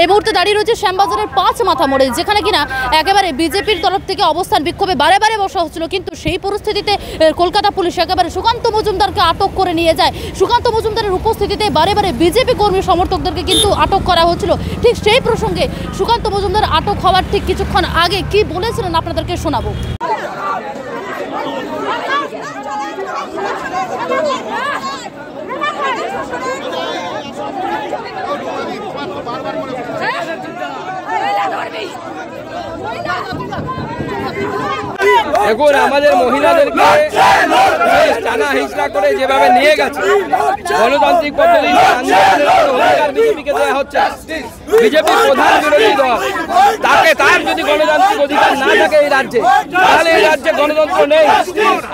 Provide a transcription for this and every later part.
এই মুহূর্তে দাঁড়িয়ে রয়েছে শ্যামবাজারের 5 মাথা মোড়ে, যেখানে কিনা একেবারে বিজেপির তরফ থেকে অবস্থান বিক্ষোভে বারে বারে বসা হচ্ছিল, কিন্তু সেই পরিস্থিতিতে কলকাতা পুলিশ একেবারে সুকান্ত মজুমদারকে আটক করে নিয়ে যায়। সুকান্ত মজুমদারের উপস্থিতিতে বারে বারে বিজেপি কর্মী সমর্থকদেরকে কিন্তু আটক করা হচ্ছিল। ঠিক সেই প্রসঙ্গে সুকান্ত মজুমদার আটক হওয়ার ঠিক কিছুক্ষণ আগে কি বলেছিলেন আপনাদেরকে শোনাবো। এখন আমাদের মহিলাদেরকে টানা হিচড়া করে যেভাবে নিয়ে গেছে, গণতান্ত্রিক পদ্ধতিতে আন্দোলনের অধিকার বিজেপিকে দেওয়া হচ্ছে। বিজেপির প্রধান বিরোধী দল, তার যদি গণতান্ত্রিক অধিকার না থাকে এই রাজ্যে, তাহলে এই রাজ্যে গণতন্ত্র নেই।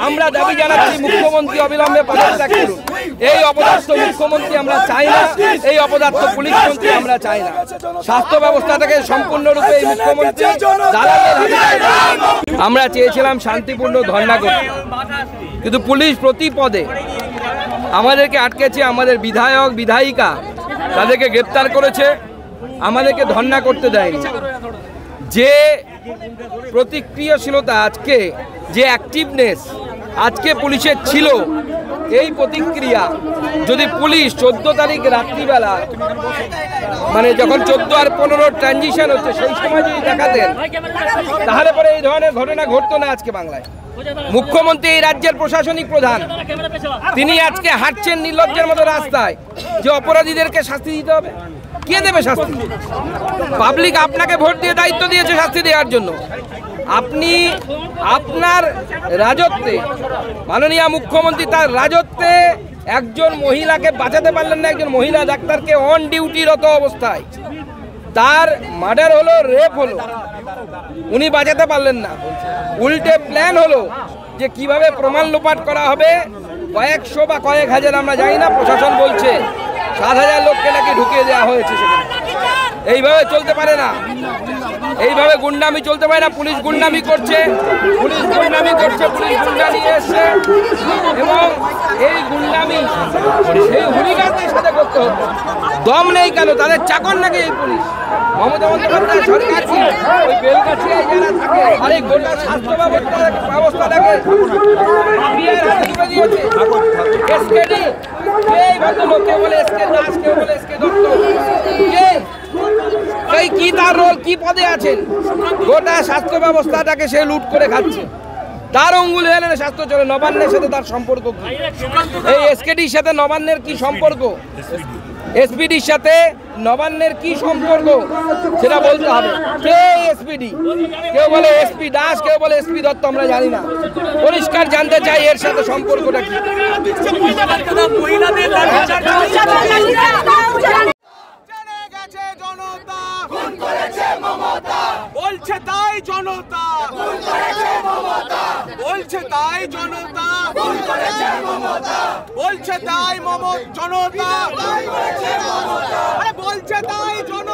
আমরা দাবি জানাচ্ছি মুখ্যমন্ত্রী অবিলম্বে পদত্যাগ করুন। এই অপদার্থ মুখ্যমন্ত্রী আমরা চাই না, এই অপদার্থ পুলিশ মন্ত্রী আমরা চাই না। স্বাস্থ্য ব্যবস্থাটাকে সম্পূর্ণরূপে এই মুখ্যমন্ত্রী আমরা চেয়েছিলাম শান্তিপূর্ণ ধর্ণা করতে, কিন্তু পুলিশ প্রতি পদে আমাদেরকে আটকেছে। আমাদের বিধায়ক বিধায়িকা তাদেরকে গ্রেপ্তার করেছে, আমাদেরকে ধর্ণা করতে দেয়নি। যে প্রতিক্রিয়াশীলতা আজকে, যে অ্যাক্টিভনেস আজকে পুলিশের ছিল, এই প্রতিক্রিয়া যদি পুলিশ 14 তারিখ রাত্রিবেলা, মানে যখন 14 আর 15 ট্রানজিশন হচ্ছে, সেই সময় যদি দেখাতেন, তাহলে পরে এই ধরনের ঘটনা ঘটতো না আজকে বাংলায়। মুখ্যমন্ত্রী এই রাজ্যের প্রশাসনিক প্রধান, তিনি আজকে হাঁটছেন নির্লজ্জের মতো রাস্তায় যে অপরাধীদেরকে শাস্তি দিতে হবে। কে দেবে শাস্তি? পাবলিক আপনাকে ভোট দিয়ে দায়িত্ব দিয়েছে শাস্তি দেওয়ার জন্য। আপনি আপনার রাজত্বে, মাননীয় মুখ্যমন্ত্রী তার রাজত্বে একজন মহিলাকে বাঁচাতে পারলেন না। একজন মহিলা ডাক্তারকে অন ডিউটিরত অবস্থায় তার মার্ডার হলো, রেপ হলো, উনি বাঁচাতে পারলেন না। উল্টে প্ল্যান হলো যে কিভাবে প্রমাণ লোপাট করা হবে। কয়েকশো বা কয়েক হাজার আমরা জানি না, প্রশাসন বলছে 7,000 লোককে নাকি ঢুকিয়ে দেওয়া হয়েছে সেখানে। এইভাবে চলতে পারে না, এইভাবে গুন্ডামি চলতে পারে না। পুলিশ গুন্ডামি করছে, পুলিশ গুন্ডা নিয়ে এসছে, এবং এই গুন্ডামি এই হুলিগানদের সাথে করতে হতো। দম নেই কেন? তাদের চাকর নাকি এই পুলিশ? মমতা বন্দ্যোপাধ্যায় সরকার কি ওই বেলগাছিয়ায় যারা থাকে আর এই গোটা স্বাস্থ্য ব্যবস্থাটাকে দিয়েছে? এসকেডি এই ভদ্রলোক, কেউ বলে এসকে দাস, কেউ বলে এসকে দত্ত, কি তার রোল, কি পদে আছেন? গোটা স্বাস্থ্য ব্যবস্থাটাকে সে লুট করে খাচ্ছে। তার অঙ্গুল হলে স্বাস্থ্য চলে। নবান্নের সাথে তার সম্পর্ক কি? এই এসকেডির সাথে নবান্নের কি সম্পর্ক? এসপিডির সাথে নবান্নের কি সম্পর্ক সেটা বলতে হবে। কে এসপিডি? কেউ বলে এসপি দাস, কেউ বলে এসপি দত্ত, আমরা জানি না। পরিষ্কার জানতে চাই এর সাথে সম্পর্কটা কি। বলছে তাই জনতা, বলছে তাই জনতা, বলছে তাই জনতা, বলছে তাই জনতা।